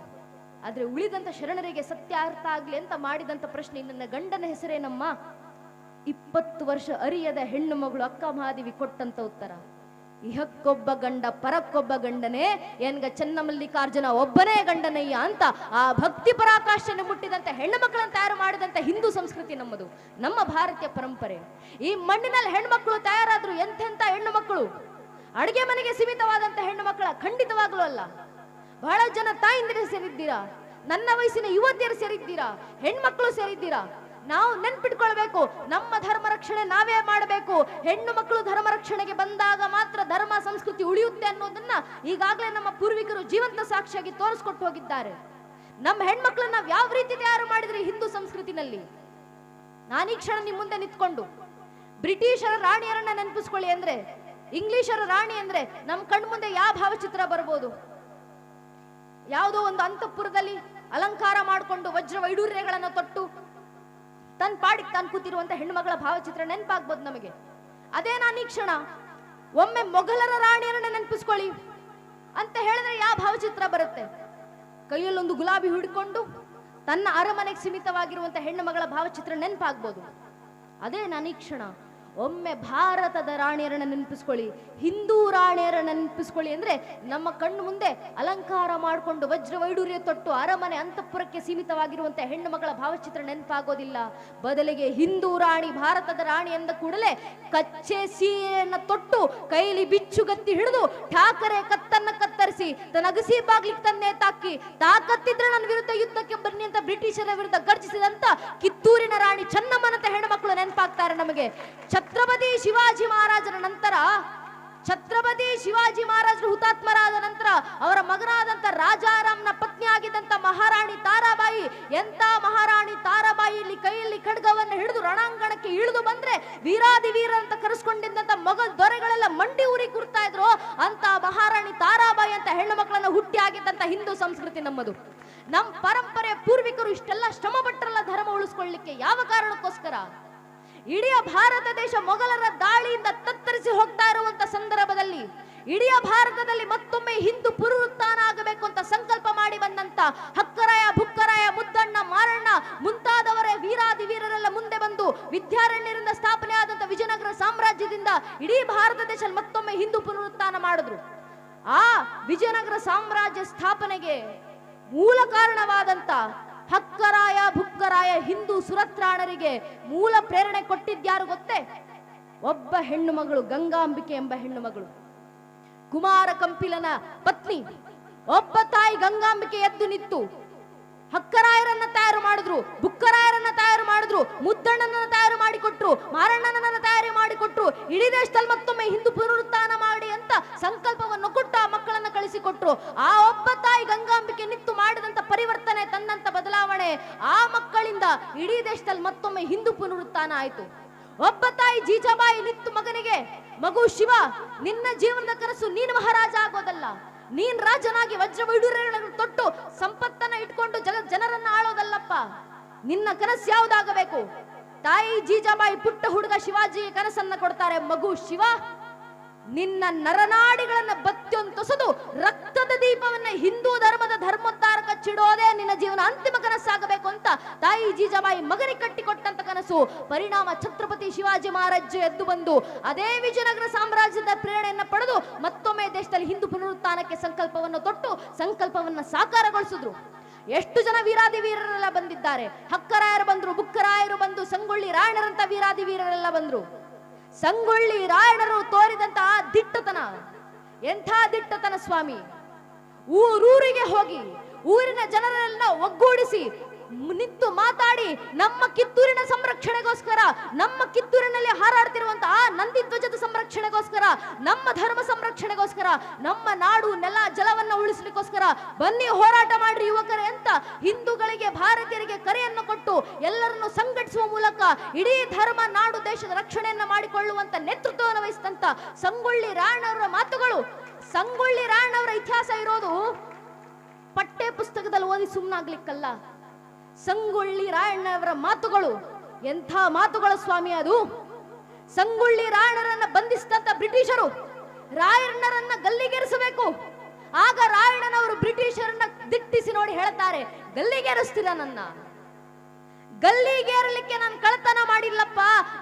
Speaker 1: ಆದ್ರೆ ಉಳಿದಂತ ಶರಣರಿಗೆ ಸತ್ಯ ಅರ್ಥ ಆಗ್ಲಿ ಅಂತ ಮಾಡಿದಂತ ಪ್ರಶ್ನೆ, ನನ್ನ ಗಂಡನ ಹೆಸರೇನಮ್ಮ? 20 ವರ್ಷ ಅರಿಯದ ಹೆಣ್ಣು ಮಗಳು ಅಕ್ಕ ಮಹಾದೇವಿ ಕೊಟ್ಟಂತ ಉತ್ತರ. ಇಹಕ್ಕೊಬ್ಬ ಗಂಡ ಪರಕ್ಕೊಬ್ಬ ಗಂಡನೇ ಎನ್ಗ ಚನ್ನಮಲ್ಲಿಕಾರ್ಜುನ ಒಬ್ಬನೇ ಗಂಡನಯ್ಯ ಅಂತ ಆ ಭಕ್ತಿ ಪರಾಕಾಷ್ಠೆಯನ್ನು ಮುಟ್ಟಿದಂತೆ ಹೆಣ್ಣು ಮಕ್ಕಳನ್ನು ತಯಾರು ಮಾಡಿದಂತ ಹಿಂದೂ ಸಂಸ್ಕೃತಿ ನಮ್ಮದು, ನಮ್ಮ ಭಾರತೀಯ ಪರಂಪರೆ. ಈ ಮಣ್ಣಿನಲ್ಲಿ ಹೆಣ್ಮಕ್ಳು ತಯಾರಾದ್ರು ಎಂತೆಂತ ಹೆಣ್ಣು ಮಕ್ಕಳು, ಅಡಿಗೆ ಮನೆಗೆ ಸೀಮಿತವಾದಂತ ಹೆಣ್ಣು ಮಕ್ಕಳ ಖಂಡಿತವಾಗ್ಲೂ ಅಲ್ಲ. ಬಹಳ ಜನ ತಾಯಿಂದಿರು ಸೇರಿದ್ದೀರಾ, ನನ್ನ ವಯಸ್ಸಿನ ಯುವತಿಯರು ಸೇರಿದ್ದೀರಾ, ಹೆಣ್ಮಕ್ಳು ಸೇರಿದ್ದೀರಾ. ನಾವು ನೆನ್ಪಿಟ್ಕೊಳ್ಬೇಕು, ನಮ್ಮ ಧರ್ಮ ರಕ್ಷಣೆ ನಾವೇ ಮಾಡಬೇಕು. ಹೆಣ್ಣು ಮಕ್ಕಳು ಧರ್ಮ ರಕ್ಷಣೆಗೆ ಬಂದಾಗ ಮಾತ್ರ ಧರ್ಮ ಸಂಸ್ಕೃತಿ ಉಳಿಯುತ್ತೆ ಅನ್ನೋದನ್ನ ಈಗಾಗಲೇ ನಮ್ಮ ಪೂರ್ವಿಕರು ಜೀವಂತ ಸಾಕ್ಷಿಯಾಗಿ ತೋರಿಸ್ಕೊಟ್ಟು ಹೋಗಿದ್ದಾರೆ. ನಮ್ಮ ಹೆಣ್ಮಕ್ಳನ್ನ ಯಾವ ರೀತಿ ತಯಾರು ಮಾಡಿದ್ರಿ ಹಿಂದೂ ಸಂಸ್ಕೃತಿನಲ್ಲಿ? ನಾನೀ ಕ್ಷಣ ನಿಮ್ ಮುಂದೆ ನಿಂತ್ಕೊಂಡು ಬ್ರಿಟಿಷರ ರಾಣಿಯರನ್ನ ನೆನಪಿಸ್ಕೊಳ್ಳಿ ಅಂದ್ರೆ, ಇಂಗ್ಲಿಷರ ರಾಣಿ ಅಂದ್ರೆ ನಮ್ ಕಣ್ಮುಂದೆ ಯಾವ ಭಾವಚಿತ್ರ ಬರ್ಬೋದು? ಯಾವುದೋ ಒಂದು ಅಂತಃಪುರದಲ್ಲಿ ಅಲಂಕಾರ ಮಾಡಿಕೊಂಡು ವಜ್ರ ವೈಡೂರ್ಯಗಳನ್ನ ತೊಟ್ಟು ತನ್ ಪಾಡಿಗೆ ತಾನು ಕೂತಿರುವಂತ ಹೆಣ್ಮಗಳ ಭಾವಚಿತ್ರ ನೆನಪಾಗ್ಬೋದು ನಮಗೆ. ಅದೇ ನಾನೀ ಕ್ಷಣ ಒಮ್ಮೆ ಮೊಘಲರ ರಾಣಿಯರನ್ನ ನೆನಪಿಸ್ಕೊಳ್ಳಿ ಅಂತ ಹೇಳಿದ್ರೆ ಯಾವ ಭಾವಚಿತ್ರ ಬರುತ್ತೆ? ಕೈಯಲ್ಲೊಂದು ಗುಲಾಬಿ ಹಿಡ್ಕೊಂಡು ತನ್ನ ಅರಮನೆಗೆ ಸೀಮಿತವಾಗಿರುವಂತ ಹೆಣ್ಣು ಮಗಳ ಭಾವಚಿತ್ರ ನೆನಪಾಗ್ಬೋದು. ಅದೇ ನಾನೀ ಕ್ಷಣ ಒಮ್ಮೆ ಭಾರತದ ರಾಣಿಯರನ್ನ ನೆನಪಿಸ್ಕೊಳ್ಳಿ, ಹಿಂದೂ ರಾಣಿಯರನ್ನ ನೆನಪಿಸ್ಕೊಳ್ಳಿ ಅಂದ್ರೆ ನಮ್ಮ ಕಣ್ಣು ಮುಂದೆ ಅಲಂಕಾರ ಮಾಡಿಕೊಂಡು ವಜ್ರ ವೈಡೂರ್ಯ ತೊಟ್ಟು ಅರಮನೆ ಅಂತಃಪುರಕ್ಕೆ ಸೀಮಿತವಾಗಿರುವಂತ ಹೆಣ್ಣು ಮಗಳ ಭಾವಚಿತ್ರ ನೆನಪಾಗೋದಿಲ್ಲ. ಬದಲಿಗೆ ಹಿಂದೂ ರಾಣಿ, ಭಾರತದ ರಾಣಿ ಎಂದ ಕೂಡಲೇ ಕಚ್ಚೆ ಸೀರೆಯನ್ನ ತೊಟ್ಟು ಕೈಲಿ ಬಿಚ್ಚುಗತ್ತಿ ಹಿಡಿದು ಠಾಕರೆ ಕತ್ತನ್ನ ಕತ್ತರಿಸಿ ತನ್ನ ಅಗಸಿ ಬಾಗ್ಲಿಗೆ ತನ್ನೇ ತಾಕಿ ತಾಕತ್ತಿದ್ರೆ ನನ್ನ ವಿರುದ್ಧ ಯುದ್ಧಕ್ಕೆ ಬನ್ನಿ ಅಂತ ಬ್ರಿಟಿಷರ ವಿರುದ್ಧ ಗರ್ಜಿಸಿದಂತ ಕಿತ್ತೂರಿನ ರಾಣಿ ಚೆನ್ನಮ್ಮನಂತ ಹೆಣ್ಣು ಮಕ್ಕಳು ನೆನಪಾಗ್ತಾರೆ ನಮಗೆ. ಛತ್ರಪತಿ ಶಿವಾಜಿ ಮಹಾರಾಜರ ನಂತರ, ಛತ್ರಪತಿ ಶಿವಾಜಿ ಮಹಾರಾಜರು ಹುತಾತ್ಮರಾದ ನಂತರ ಅವರ ಮಗನಾದಂತ ರಾಜಾರಾಮ್ನ ಪತ್ನಿ ಆಗಿದ್ದಂತ ಮಹಾರಾಣಿ ತಾರಾಬಾಯಿ, ಎಂತ ಮಹಾರಾಣಿ ತಾರಾಬಾಯಿ ಇಲ್ಲಿ ಕೈಯಲ್ಲಿ ಖಡ್ಗವನ್ನು ಹಿಡಿದು ರಣಾಂಗಣಕ್ಕೆ ಇಳಿದು ಬಂದ್ರೆ ವೀರಾದಿ ವೀರ ಅಂತ ಕರೆಸ್ಕೊಂಡಿದ್ದಂತ ಮೊಘಲ್ ದೊರೆಗಳೆಲ್ಲ ಮಂಡಿ ಊರಿ ಕೂರ್ತಾ ಇದ್ರು. ಅಂತ ಮಹಾರಾಣಿ ತಾರಾಬಾಯಿ ಅಂತ ಹೆಣ್ಣು ಮಕ್ಕಳನ್ನ ಹುಟ್ಟಿ ಆಗಿದ್ದಂತ ಹಿಂದೂ ಸಂಸ್ಕೃತಿ ನಮ್ಮದು. ನಮ್ಮ ಪರಂಪರೆ ಪೂರ್ವಿಕರು ಇಷ್ಟೆಲ್ಲ ಶ್ರಮ ಪಟ್ಟರಲ್ಲ ಧರ್ಮ ಉಳಿಸ್ಕೊಳ್ಳಿಕ್ಕೆ. ಯಾವ ಕಾರಣಕ್ಕೋಸ್ಕರ? ಇಡೀ ಭಾರತ ದೇಶ ಮೊಘಲರ ದಾಳಿಯಿಂದ ತತ್ತರಿಸಿ ಹೋಗ್ತಾ ಇರುವಂತ ಸಂದರ್ಭದಲ್ಲಿ ಇಡೀ ಭಾರತದಲ್ಲಿ ಮತ್ತೊಮ್ಮೆ ಹಿಂದೂ ಪುನರುತ್ಥಾನ ಆಗಬೇಕು ಅಂತ ಸಂಕಲ್ಪ ಮಾಡಿ ಬಂದಂತ ಹಕ್ಕರಾಯ, ಬುಕ್ಕರಾಯ, ಮುದ್ದಣ್ಣ, ಮಾರಣ್ಣ ಮುಂತಾದವರೇ ವೀರಾದಿ ವೀರರೆಲ್ಲ ಮುಂದೆ ಬಂದು ವಿದ್ಯಾರಣ್ಯರಿಂದ ಸ್ಥಾಪನೆ ಆದಂತ ವಿಜಯನಗರ ಸಾಮ್ರಾಜ್ಯದಿಂದ ಇಡೀ ಭಾರತ ದೇಶದಲ್ಲಿ ಮತ್ತೊಮ್ಮೆ ಹಿಂದೂ ಪುನರುತ್ಥಾನ ಮಾಡಿದ್ರು. ಆ ವಿಜಯನಗರ ಸಾಮ್ರಾಜ್ಯ ಸ್ಥಾಪನೆಗೆ ಮೂಲ ಕಾರಣವಾದಂತ ಹಕ್ಕರಾಯ, ಬುಕ್ಕರಾಯ, ಹಿಂದೂ ಸುರತ್ರಾಣರಿಗೆ ಮೂಲ ಪ್ರೇರಣೆ ಕೊಟ್ಟಿದ್ಯಾರು ಗೊತ್ತೇ? ಒಬ್ಬ ಹೆಣ್ಣು ಮಗಳು, ಗಂಗಾಂಬಿಕೆ ಎಂಬ ಹೆಣ್ಣು ಮಗಳು, ಕುಮಾರ ಕಂಪಿಲನ ಪತ್ನಿ. ಒಬ್ಬ ತಾಯಿ ಗಂಗಾಂಬಿಕೆ ಎದ್ದು ನಿಂತು ಹಕ್ಕರಾಯರನ್ನ ತಯಾರು ಮಾಡಿದ್ರು, ಬುಕ್ಕರಾಯರನ್ನ ತಯಾರು ಮಾಡಿದ್ರು, ಮುದ್ದಣ್ಣನನ್ನ ತಯಾರು ಮಾಡಿಕೊಟ್ರು, ಮಾರಣ್ಣನನ್ನ ತಯಾರಿ ಮಾಡಿಕೊಟ್ರು. ಇಡೀ ದೇಶದಲ್ಲಿ ಮತ್ತೊಮ್ಮೆ ಹಿಂದೂ ಪುನರುತ್ಥಾನ ಮಾಡಿ ಅಂತ ಸಂಕಲ್ಪವನ್ನು ಕೊಟ್ಟು ಆ ಮಕ್ಕಳನ್ನ ಕಳಿಸಿಕೊಟ್ರು. ಆ ಒಬ್ಬ ತಾಯಿ ಗಂಗಾಂಬಿಕೆ ನಿಂತು ಮಾಡಿದಂತ ಪರಿವರ್ತನೆ, ತಂದಂತ ಬದಲಾವಣೆ, ಆ ಮಕ್ಕಳಿಂದ ಇಡೀ ದೇಶದಲ್ಲಿ ಮತ್ತೊಮ್ಮೆ ಹಿಂದೂ ಪುನರುತ್ಥಾನ ಆಯ್ತು. ಒಬ್ಬ ತಾಯಿ ಜೀಜಾಬಾಯಿ ನಿಂತು ಮಗನಿಗೆ, ಮಗು ಶಿವ, ನಿನ್ನ ಜೀವನದ ಕನಸು ನೀನು ಮಹಾರಾಜ ಆಗೋದಲ್ಲ, ನೀನ್ ರಾಜನಾಗಿ ವಜ್ರ ವೈಡೂರ್ಯಗಳನ್ನು ತೊಟ್ಟು ಸಂಪತ್ತನ್ನ ಇಟ್ಕೊಂಡು ಜನರನ್ನ ಆಳೋದಲ್ಲಪ್ಪ, ನಿನ್ನ ಕನಸು ಯಾವ್ದಾಗಬೇಕು? ತಾಯಿ ಜೀಜಾಬಾಯಿ ಪುಟ್ಟ ಹುಡುಗ ಶಿವಾಜಿ ಕನಸನ್ನ ಕೊಡ್ತಾರೆ. ಮಗು ಶಿವ, ನಿನ್ನ ನರನಾಡಿಗಳನ್ನ ಬತ್ತಿಯೊಂತೊಸದು ರಕ್ತದ ದೀಪವನ್ನ ಹಿಂದೂ ಧರ್ಮದ ಧರ್ಮೋದ್ಧಾರಕ ಚಿಡೋದೇ ನಿನ್ನ ಜೀವನ ಅಂತಿಮ ಕನಸಾಗಬೇಕು ಅಂತ ತಾಯಿ ಜೀಜಾಬಾಯಿ ಮಗನಿಗೆ ಕಟ್ಟಿಕೊಟ್ಟಂತ ಕನಸು. ಪರಿಣಾಮ ಛತ್ರಪತಿ ಶಿವಾಜಿ ಮಹಾರಾಜ ಎದ್ದು ಬಂದು ಅದೇ ವಿಜಯನಗರ ಸಾಮ್ರಾಜ್ಯದ ಪ್ರೇರಣೆಯನ್ನ ಪಡೆದು ಮತ್ತೊಮ್ಮೆ ದೇಶದಲ್ಲಿ ಹಿಂದೂ ಪುನರುತ್ಥಾನಕ್ಕೆ ಸಂಕಲ್ಪವನ್ನು ತೊಟ್ಟು ಸಂಕಲ್ಪವನ್ನ ಸಾಕಾರಗೊಳಿಸಿದ್ರು. ಎಷ್ಟು ಜನ ವೀರಾದಿ ವೀರರೆಲ್ಲ ಬಂದಿದ್ದಾರೆ. ಹಕ್ಕರಾಯರು ಬಂದ್ರು, ಬುಕ್ಕರಾಯರು ಬಂದು, ಸಂಗೊಳ್ಳಿ ರಾಯಣರಂತ ವೀರಾದಿ ವೀರರೆಲ್ಲ ಬಂದ್ರು. ಸಂಗೊಳ್ಳಿ ರಾಯಣರು ತೋರಿದಂತ ಆ ದಿಟ್ಟತನ, ಎಂಥ ದಿಟ್ಟತನ ಸ್ವಾಮಿ! ಊರೂರಿಗೆ ಹೋಗಿ ಊರಿನ ಜನರೆಲ್ಲ ಒಗ್ಗೂಡಿಸಿ ನಿಂತು ಮಾತಾಡಿ ನಮ್ಮ ಕಿತ್ತೂರಿನ ಸಂರಕ್ಷಣೆಗೋಸ್ಕರ, ನಮ್ಮ ಕಿತ್ತೂರಿನಲ್ಲಿ ಹಾರಾಡ್ತಿರುವಂತಹ ಆ ನಂದಿ ಧ್ವಜದ ಸಂರಕ್ಷಣೆಗೋಸ್ಕರ, ನಮ್ಮ ಧರ್ಮ ಸಂರಕ್ಷಣೆಗೋಸ್ಕರ, ನಮ್ಮ ನಾಡು ನೆಲ ಜಲವನ್ನ ಉಳಿಸಲಿಕ್ಕೋಸ್ಕರ ಬನ್ನಿ ಹೋರಾಟ ಮಾಡ್ರಿ ಯುವಕರೇ ಅಂತ ಹಿಂದೂಗಳಿಗೆ, ಭಾರತೀಯರಿಗೆ ಕರೆಯನ್ನು ಕೊಟ್ಟು ಎಲ್ಲರನ್ನು ಸಂಘಟಿಸುವ ಮೂಲಕ ಇಡೀ ಧರ್ಮ, ನಾಡು, ದೇಶದ ರಕ್ಷಣೆಯನ್ನ ಮಾಡಿಕೊಳ್ಳುವಂತ ನೇತೃತ್ವವನ್ನು ವಹಿಸಿದಂತ ಸಂಗೊಳ್ಳಿ ರಾಯಣ್ಣವರ ಮಾತುಗಳು. ಸಂಗೊಳ್ಳಿ ರಾಯಣ್ಣವರ ಇತಿಹಾಸ ಇರೋದು ಪಠ್ಯ ಪುಸ್ತಕದಲ್ಲಿ ಓದಿ ಸುಮ್ಮನಾಗ್ಲಿಕ್ಕಲ್ಲ. ಸಂಗೊಳ್ಳಿ ರಾಯಣ್ಣವರ ಮಾತುಗಳು ಎಂಥ ಮಾತುಗಳ ಸ್ವಾಮಿ ಅದು! ಸಂಗೊಳ್ಳಿ ರಾಯಣ್ಣರನ್ನ ಬಂಧಿಸಿದಂತ ಬ್ರಿಟಿಷರು ರಾಯಣ್ಣರನ್ನ ಗಲ್ಲಿಗೇರಿಸಬೇಕು. ಆಗ ರಾಯಣ್ಣನವರು ಬ್ರಿಟಿಷರನ್ನ ದಿಟ್ಟಿಸಿ ನೋಡಿ ಹೇಳ್ತಾರೆ, ಗಲ್ಲಿಗೇರಿಸ್ತೀರ ನನ್ನ? ಗಲ್ಲಿಗೇರಲಿಕ್ಕೆ ನಾನು ಕಳ್ಳತನ ಮಾಡಿಲ್ಲಪ್ಪ,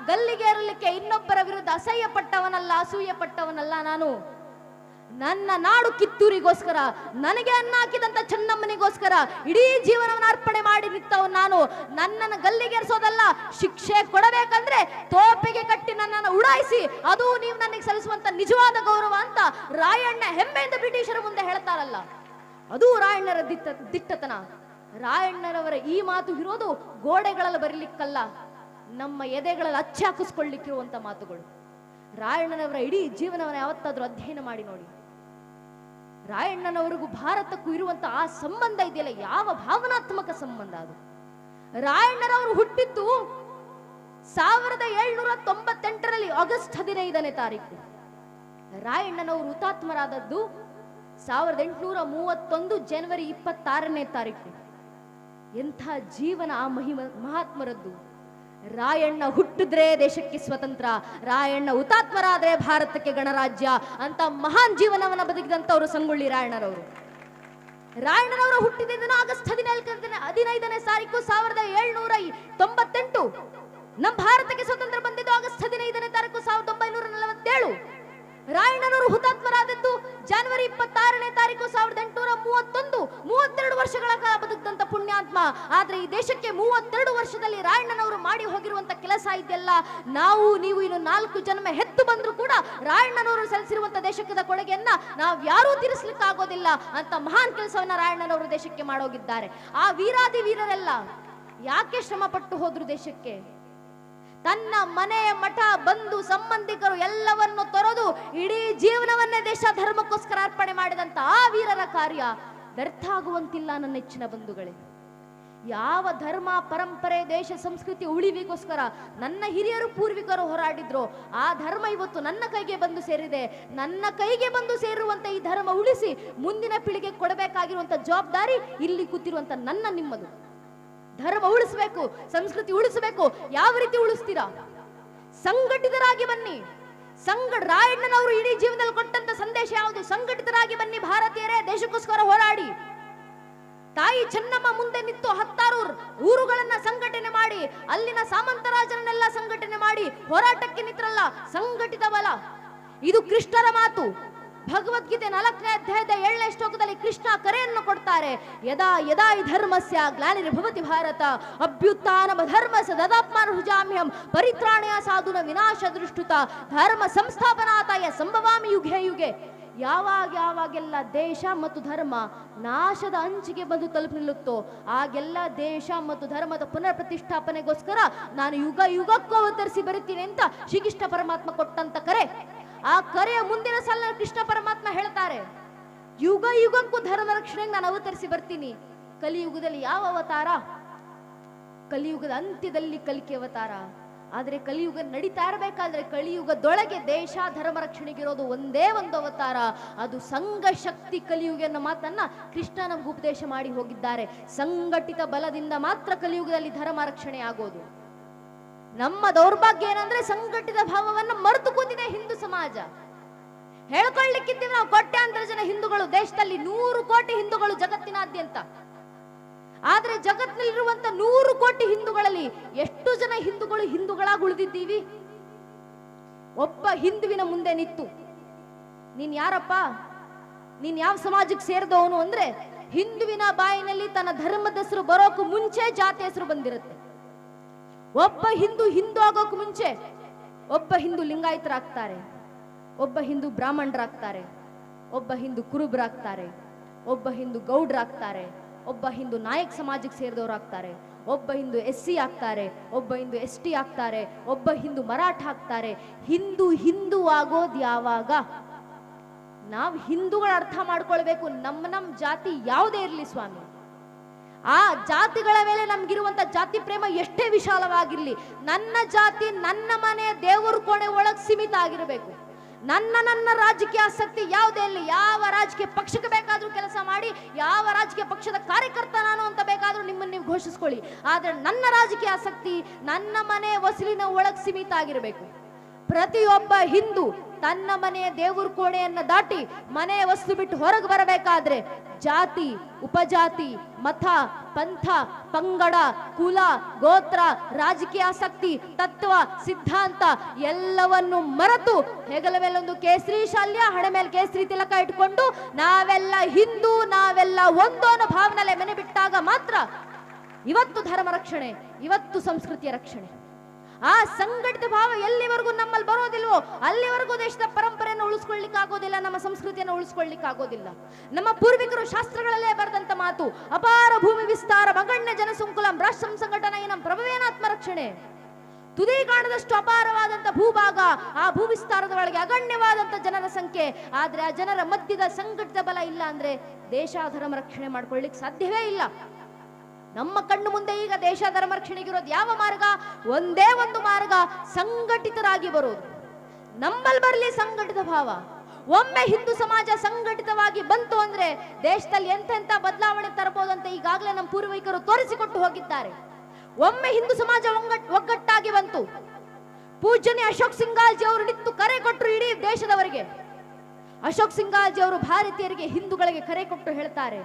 Speaker 1: ಗಲ್ಲಿಗೇರಲಿಕ್ಕೆ ಇನ್ನೊಬ್ಬರ ವಿರುದ್ಧ ಅಸಹ್ಯ ಪಟ್ಟವನಲ್ಲ, ಅಸೂಯೆ ಪಟ್ಟವನಲ್ಲ. ನಾನು ನನ್ನ ನಾಡು ಕಿತ್ತೂರಿಗೋಸ್ಕರ, ನನಗೆ ಅನ್ನ ಹಾಕಿದಂತ ಚೆನ್ನಮ್ಮನಿಗೋಸ್ಕರ ಇಡೀ ಜೀವನವನ್ನು ಅರ್ಪಣೆ ಮಾಡಿ ನಿಂತವನು ನಾನು. ನನ್ನನ್ನು ಗಲ್ಲಿಗೇರಿಸೋದಲ್ಲ, ಶಿಕ್ಷೆ ಕೊಡಬೇಕಂದ್ರೆ ತೋಪಿಗೆ ಕಟ್ಟಿ ನನ್ನನ್ನು ಉಡಾಯಿಸಿ, ಅದು ನೀವು ನನಗೆ ಸಲ್ಲಿಸುವಂತ ನಿಜವಾದ ಗೌರವ ಅಂತ ರಾಯಣ್ಣ ಹೆಮ್ಮೆಯಿಂದ ಬ್ರಿಟಿಷರ ಮುಂದೆ ಹೇಳ್ತಾರಲ್ಲ, ಅದು ರಾಯಣ್ಣರ ದಿಟ್ಟತನ. ರಾಯಣ್ಣರವರ ಈ ಮಾತು ಇರೋದು ಗೋಡೆಗಳಲ್ಲಿ ಬರಲಿಕ್ಕಲ್ಲ, ನಮ್ಮ ಎದೆಗಳಲ್ಲಿ ಅಚ್ಚಿ ಹಾಕಿಸ್ಕೊಳ್ಳಿಕ್ಕಿರುವಂತ ಮಾತುಗಳು. ರಾಯಣ್ಣನವರ ಇಡೀ ಜೀವನವನ್ನು ಯಾವತ್ತಾದ್ರೂ ಅಧ್ಯಯನ ಮಾಡಿ ನೋಡಿ. ರಾಯಣ್ಣನವರಿಗೂ ಭಾರತಕ್ಕೂ ಇರುವಂತ ಆ ಸಂಬಂಧ ಇದೆಯಲ್ಲ, ಯಾವ ಭಾವನಾತ್ಮಕ ಸಂಬಂಧ ಅದು. ರಾಯಣ್ಣನವರು ಹುಟ್ಟಿದ್ದು 1798ರಲ್ಲಿ ಆಗಸ್ಟ್ 15ನೇ ತಾರೀಕು. ರಾಯಣ್ಣನವರು ಹುತಾತ್ಮರಾದದ್ದು 1831 ಜನವರಿ 26ನೇ ತಾರೀಕು. ಎಂಥ ಜೀವನ ಆ ಮಹಾತ್ಮರದ್ದು. ರಾಯಣ್ಣ ಹುಟ್ಟಿದ್ರೆ ದೇಶಕ್ಕೆ ಸ್ವತಂತ್ರ, ರಾಯಣ್ಣ ಹುತಾತ್ಮರಾದ್ರೆ ಭಾರತಕ್ಕೆ ಗಣರಾಜ್ಯ ಅಂತ ಮಹಾನ್ ಜೀವನವನ್ನ ಬದುಕಿದಂತವರು ಸಂಗೊಳ್ಳಿ ರಾಯಣ್ಣರವರು. ರಾಯಣ್ಣನವರು ಹುಟ್ಟಿದ ಆಗಸ್ಟ್ 15ನೇ ತಾರೀಕು 1798. ನಮ್ಮ ಭಾರತಕ್ಕೆ ಸ್ವತಂತ್ರ ಬಂದಿದ್ದು ಆಗಸ್ಟ್ 15ನೇ ತಾರೀಕು 1947. ರಾಯಣ್ಣನವರು ಹುತಾತ್ಮರಾದದ್ದು ಜನವರಿ 26ನೇ ತಾರೀಕು 1831. 32 ವರ್ಷಗಳ ಕಾಲ ಬದುಕಿದಂತ ಪುಣ್ಯಾತ್ಮ. ಆದ್ರೆ ಈ ದೇಶಕ್ಕೆ 32 ವರ್ಷದಲ್ಲಿ ರಾಯಣ್ಣನವರು ಮಾಡಿ ಹೋಗಿರುವಂತ ಕೆಲಸ ಇದೆಯಲ್ಲ, ನಾವು ನೀವು ಇನ್ನು 4 ಜನ್ಮ ಹೆತ್ತು ಬಂದ್ರು ಕೂಡ ರಾಯಣ್ಣನವರು ಸಲ್ಲಿಸಿರುವಂತ ದೇಶದ ಕೊಡುಗೆಯನ್ನ ನಾವು ಯಾರೂ ತೀರಿಸಲಿಕ್ಕೆ ಆಗೋದಿಲ್ಲ ಅಂತ ಮಹಾನ್ ಕೆಲಸವನ್ನ ರಾಯಣ್ಣನವರು ದೇಶಕ್ಕೆ ಮಾಡೋಗಿದ್ದಾರೆ. ಆ ವೀರಾದಿ ವೀರರೆಲ್ಲ ಯಾಕೆ ಶ್ರಮ ಪಟ್ಟು ಹೋದ್ರು ದೇಶಕ್ಕೆ? ತನ್ನ ಮನೆ ಮಠ ಬಂಧು ಸಂಬಂಧಿಕರು ಎಲ್ಲವನ್ನು ತೊರೆದು ಇಡೀ ಜೀವನವನ್ನೇ ದೇಶ ಧರ್ಮಕ್ಕೋಸ್ಕರ ಅರ್ಪಣೆ ಮಾಡಿದಂತ ಆ ವೀರರ ಕಾರ್ಯ ವ್ಯರ್ಥ ಆಗುವಂತಿಲ್ಲ ನನ್ನ ನೆಚ್ಚಿನ ಬಂಧುಗಳೇ. ಯಾವ ಧರ್ಮ ಪರಂಪರೆ ದೇಶ ಸಂಸ್ಕೃತಿ ಉಳಿವಿಗೋಸ್ಕರ ನನ್ನ ಹಿರಿಯರು ಪೂರ್ವಿಕರು ಹೋರಾಡಿದ್ರು, ಆ ಧರ್ಮ ಇವತ್ತು ನನ್ನ ಕೈಗೆ ಬಂದು ಸೇರಿದೆ. ನನ್ನ ಕೈಗೆ ಬಂದು ಸೇರುವಂತ ಈ ಧರ್ಮ ಉಳಿಸಿ ಮುಂದಿನ ಪೀಳಿಗೆ ಕೊಡಬೇಕಾಗಿರುವಂತ ಜವಾಬ್ದಾರಿ ಇಲ್ಲಿ ಕೂತಿರುವಂತ ನನ್ನ ನಿಮ್ಮದು. ಧರ್ಮ ಉಳಿಸಬೇಕು, ಸಂಸ್ಕೃತಿ ಉಳಿಸಬೇಕು. ಯಾವ ರೀತಿ ಉಳಿಸ್ತೀರಾ? ಸಂಘಟಿತರಾಗಿ ಬನ್ನಿ. ರಾಯಣ್ಣನವರು ಇಡೀ ಜೀವನದಲ್ಲಿ ಕೊಟ್ಟಂತ ಸಂದೇಶ ಯಾವುದು? ಸಂಘಟಿತರಾಗಿ ಬನ್ನಿ ಭಾರತೀಯರೇ, ದೇಶಕ್ಕೋಸ್ಕರ ಹೋರಾಡಿ. ತಾಯಿ ಚೆನ್ನಮ್ಮ ಮುಂದೆ ನಿಂತು 16 ಊರುಗಳನ್ನ ಸಂಘಟನೆ ಮಾಡಿ, ಅಲ್ಲಿನ ಸಾಮಂತರಾಜರನ್ನೆಲ್ಲ ಸಂಘಟನೆ ಮಾಡಿ ಹೋರಾಟಕ್ಕೆ ನಿಂತ್ರಲ್ಲ, ಸಂಘಟಿತ ಬಲ. ಇದು ಕೃಷ್ಣರ ಮಾತು. ಭಗವದ್ಗೀತೆ 4ನೇ ಅಧ್ಯಾಯದ 7ನೇ ಶ್ಲೋಕದಲ್ಲಿ ಕೃಷ್ಣ ಕರೆಯನ್ನು ಕೊಡ್ತಾರೆ. ಯದಾ ಯದಾ ಹಿ ಧರ್ಮಸ್ಯ ಗ್ಲಾನಿರ್ಭವತಿ ಭಾರತ ಅಭ್ಯುತ್ಥಾನಮ ಧರ್ಮಸ್ಯ ತದಾತ್ಮಾನುಜಾಮ್ಯಹಂ ಪರಿತ್ರಾಣಾಯ ಸಾಧುನ ವಿನಾಶ ದೃಷ್ಟುತ ಧರ್ಮ ಸಂಸ್ಥಾಪನಾರ್ಥಾಯ ಸಂಭವಾಮಿ ಯುಗೆ ಯುಗೆ. ಯಾವಾಗೆಲ್ಲ ದೇಶ ಮತ್ತು ಧರ್ಮ ನಾಶದ ಅಂಚಿಗೆ ಬಂದು ತಲುಪಿ ನಿಲ್ಲುತ್ತೋ ಆಗೆಲ್ಲ ದೇಶ ಮತ್ತು ಧರ್ಮದ ಪುನರ್ ಪ್ರತಿಷ್ಠಾಪನೆಗೋಸ್ಕರ ನಾನು ಯುಗ ಯುಗಕ್ಕೂ ಅವತರಿಸಿ ಬರುತ್ತೀನಿ ಅಂತ ಶ್ರೀಕೃಷ್ಣ ಪರಮಾತ್ಮ ಕೊಟ್ಟಂತ ಕರೆ. ಆ ಕರೆಯ ಮುಂದಿನ ಸಾಲ ಕೃಷ್ಣ ಪರಮಾತ್ಮ ಹೇಳ್ತಾರೆ, ಯುಗ ಯುಗಕ್ಕೂ ಧರ್ಮ ರಕ್ಷಣೆಗೆ ನಾನು ಅವತರಿಸಿ ಬರ್ತೀನಿ. ಕಲಿಯುಗದಲ್ಲಿ ಯಾವ ಅವತಾರ? ಕಲಿಯುಗದ ಅಂತ್ಯದಲ್ಲಿ ಕಲಿಕೆ ಅವತಾರ. ಆದ್ರೆ ಕಲಿಯುಗ ನಡೀತಾ ಇರಬೇಕಾದ್ರೆ ಕಲಿಯುಗದೊಳಗೆ ದೇಶ ಧರ್ಮ ರಕ್ಷಣೆಗಿರೋದು ಒಂದೇ ಒಂದು ಅವತಾರ, ಅದು ಸಂಘ ಶಕ್ತಿ ಕಲಿಯುಗ ಅನ್ನೋ ಮಾತನ್ನ ಕೃಷ್ಣ ನಮ್ಗೆ ಉಪದೇಶ ಮಾಡಿ ಹೋಗಿದ್ದಾರೆ. ಸಂಘಟಿತ ಬಲದಿಂದ ಮಾತ್ರ ಕಲಿಯುಗದಲ್ಲಿ ಧರ್ಮ ರಕ್ಷಣೆ ಆಗೋದು. ನಮ್ಮ ದೌರ್ಭಾಗ್ಯ ಏನಂದ್ರೆ ಸಂಘಟಿತ ಭಾವವನ್ನು ಮರೆತು ಕೂತಿದೆ ಹಿಂದೂ ಸಮಾಜ. ಹೇಳ್ಕೊಳ್ಳಿಕ್ಕಿದ್ದೀವಿ ನಾವು ಕೋಟ್ಯಾಂತರ ಜನ ಹಿಂದೂಗಳು ದೇಶದಲ್ಲಿ, 100 ಕೋಟಿ ಹಿಂದೂಗಳು ಜಗತ್ತಿನಾದ್ಯಂತ. ಆದ್ರೆ ಜಗತ್ತಿನಲ್ಲಿರುವಂತ 100 ಕೋಟಿ ಹಿಂದೂಗಳಲ್ಲಿ ಎಷ್ಟು ಜನ ಹಿಂದೂಗಳಾಗಿ ಉಳಿದಿದ್ದೀವಿ? ಒಬ್ಬ ಹಿಂದುವಿನ ಮುಂದೆ ನಿಂತು ನೀನ್ ಯಾರಪ್ಪ, ನೀನ್ ಯಾವ ಸಮಾಜಕ್ಕೆ ಸೇರಿದವನು ಅಂದ್ರೆ ಹಿಂದುವಿನ ಬಾಯಿನಲ್ಲಿ ತನ್ನ ಧರ್ಮದ ಹೆಸರು ಬರೋಕು ಮುಂಚೆ ಜಾತಿ ಹೆಸರು ಬಂದಿರುತ್ತೆ. ಒಬ್ಬ ಹಿಂದೂ ಆಗೋಕು ಮುಂಚೆ ಒಬ್ಬ ಹಿಂದೂ ಲಿಂಗಾಯತರಾಗ್ತಾರೆ, ಒಬ್ಬ ಹಿಂದೂ ಬ್ರಾಹ್ಮಣರಾಗ್ತಾರೆ, ಒಬ್ಬ ಹಿಂದೂ ಕುರುಬರಾಗ್ತಾರೆ, ಒಬ್ಬ ಹಿಂದೂ ಗೌಡ್ರಾಗ್ತಾರೆ, ಒಬ್ಬ ಹಿಂದೂ ನಾಯಕ್ ಸಮಾಜಕ್ಕೆ ಸೇರಿದವರಾಗ್ತಾರೆ, ಒಬ್ಬ ಹಿಂದೂ SC ಆಗ್ತಾರೆ, ಒಬ್ಬ ಹಿಂದೂ ST ಆಗ್ತಾರೆ, ಒಬ್ಬ ಹಿಂದೂ ಮರಾಠ ಆಗ್ತಾರೆ. ಹಿಂದೂ ಆಗೋದು ಯಾವಾಗ? ನಾವು ಹಿಂದೂಗಳ ಅರ್ಥ ಮಾಡ್ಕೊಳ್ಬೇಕು. ನಮ್ಮ ಜಾತಿ ಯಾವುದೇ ಇರಲಿ ಸ್ವಾಮಿ, ಆ ಜಾತಿಗಳ ಮೇಲೆ ನಮ್ಗಿರುವಂತ ಜಾತಿ ಪ್ರೇಮ ಎಷ್ಟೇ ವಿಶಾಲವಾಗಿರ್ಲಿ, ನನ್ನ ಜಾತಿ ನನ್ನ ಮನೆ ದೇವರ ಕೋಣೆ ಒಳಗೆ ಸೀಮಿತ ಆಗಿರಬೇಕು. ನನ್ನ ರಾಜಕೀಯ ಆಸಕ್ತಿ ಯಾವುದೇ ಇರಲಿ, ಯಾವ ರಾಜಕೀಯ ಪಕ್ಷಕ್ಕೆ ಬೇಕಾದ್ರೂ ಕೆಲಸ ಮಾಡಿ, ಯಾವ ರಾಜಕೀಯ ಪಕ್ಷದ ಕಾರ್ಯಕರ್ತ ನಾನು ಅಂತ ಬೇಕಾದ್ರೂ ನಿಮ್ಮನ್ನು ನೀವು ಘೋಷಿಸ್ಕೊಳ್ಳಿ. ಆದ್ರೆ ನನ್ನ ರಾಜಕೀಯ ಆಸಕ್ತಿ ನನ್ನ ಮನೆ ವಸೂಲಿನ ಒಳಗೆ ಸೀಮಿತ ಆಗಿರಬೇಕು. ಪ್ರತಿಯೊಬ್ಬ ಹಿಂದೂ ತನ್ನ ಮನೆಯ ದೇವ್ರ ಕೋಣೆಯನ್ನ ದಾಟಿ ಮನೆಯ ವಸ್ತು ಬಿಟ್ಟು ಹೊರಗೆ ಬರಬೇಕಾದ್ರೆ ಜಾತಿ, ಉಪಜಾತಿ, ಮತ, ಪಂಥ, ಪಂಗಡ, ಕುಲ, ಗೋತ್ರ, ರಾಜಕೀಯ ಆಸಕ್ತಿ, ತತ್ವ, ಸಿದ್ಧಾಂತ ಎಲ್ಲವನ್ನು ಮರೆತು ಹೆಗಲ ಮೇಲೊಂದು ಕೇಸರಿ ಶಾಲ್ಯ, ಹಣೆ ಮೇಲೆ ಕೇಸರಿ ತಿಲಕ ಇಟ್ಕೊಂಡು ನಾವೆಲ್ಲ ಹಿಂದೂ, ನಾವೆಲ್ಲ ಒಂದು ಅನ್ನೋ ಭಾವನೆಲೆ ಮನೆ ಬಿಟ್ಟಾಗ ಮಾತ್ರ ಇವತ್ತು ಧರ್ಮ ರಕ್ಷಣೆ, ಇವತ್ತು ಸಂಸ್ಕೃತಿಯ ರಕ್ಷಣೆ. ಆ ಸಂಘಟಿತ ಭಾವ ಎಲ್ಲಿವರೆಗೂ ನಮ್ಮಲ್ಲಿ ಬರೋದಿಲ್ವೋ ಅಲ್ಲಿವರೆಗೂ ದೇಶದ ಪರಂಪರೆಯನ್ನು ಉಳಿಸ್ಕೊಳ್ಳಿಕ್ಕೆ ಆಗೋದಿಲ್ಲ, ನಮ್ಮ ಸಂಸ್ಕೃತಿಯನ್ನು ಉಳಿಸ್ಕೊಳ್ಳಿಕ್ಕೆ ಆಗೋದಿಲ್ಲ. ನಮ್ಮ ಪೂರ್ವಿಕರು ಶಾಸ್ತ್ರಗಳಲ್ಲೇ ಬರೆದಂತ ಮಾತು, ಅಪಾರ ಭೂಮಿ ವಿಸ್ತಾರ ಮಗಣ್ಯ ಜನಸಂಕುಲಂ ರಾಷ್ಟ್ರಂ ಸಂಘಟನೆಯಂ ಪ್ರಭವೇನಾತ್ಮ ರಕ್ಷಣೆ. ತುದಿ ಕಾಣದಷ್ಟು ಅಪಾರವಾದಂತ ಭೂಭಾಗ, ಆ ಭೂ ವಿಸ್ತಾರದ ಒಳಗೆ ಅಗಣ್ಯವಾದಂತ ಜನರ ಸಂಖ್ಯೆ. ಆದ್ರೆ ಆ ಜನರ ಮಧ್ಯದ ಸಂಘಟಿತ ಬಲ ಇಲ್ಲ ಅಂದ್ರೆ ದೇಶ ಧರ್ಮ ರಕ್ಷಣೆ ಮಾಡ್ಕೊಳ್ಳಿಕ್ಕೆ ಸಾಧ್ಯವೇ ಇಲ್ಲ. ನಮ್ಮ ಕಣ್ಣು ಮುಂದೆ ಈಗ ದೇಶ ಧರ್ಮ ರಕ್ಷಣೆಗಿರೋದು ಯಾವ ಮಾರ್ಗ? ಒಂದೇ ಒಂದು ಮಾರ್ಗ, ಸಂಘಟಿತರಾಗಿ ಬರೋದು. ನಮ್ಮಲ್ಲಿ ಬರಲಿ ಸಂಘಟಿತ ಭಾವ. ಒಮ್ಮೆ ಹಿಂದೂ ಸಮಾಜ ಸಂಘಟಿತವಾಗಿ ಬಂತು ಅಂದ್ರೆ ದೇಶದಲ್ಲಿ ಎಂತೆಂತ ಬದಲಾವಣೆ ತರಬಹುದಂತ ಈಗಾಗಲೇ ನಮ್ಮ ಪೂರ್ವಿಕರು ತೋರಿಸಿಕೊಟ್ಟು ಹೋಗಿದ್ದಾರೆ. ಒಮ್ಮೆ ಹಿಂದೂ ಸಮಾಜ ಒಗ್ಗಟ್ಟಾಗಿ ಬಂತು. ಪೂಜ್ಯನೇ ಅಶೋಕ್ ಸಿಂಗಾಲ್ಜಿ ಅವರು ನಿಂತು ಕರೆ ಕೊಟ್ಟರು ಇಡೀ ದೇಶದವರಿಗೆ. ಅಶೋಕ್ ಸಿಂಗಾಲ್ಜಿ ಅವರು ಭಾರತೀಯರಿಗೆ, ಹಿಂದೂಗಳಿಗೆ ಕರೆ ಕೊಟ್ಟು ಹೇಳ್ತಾರೆ,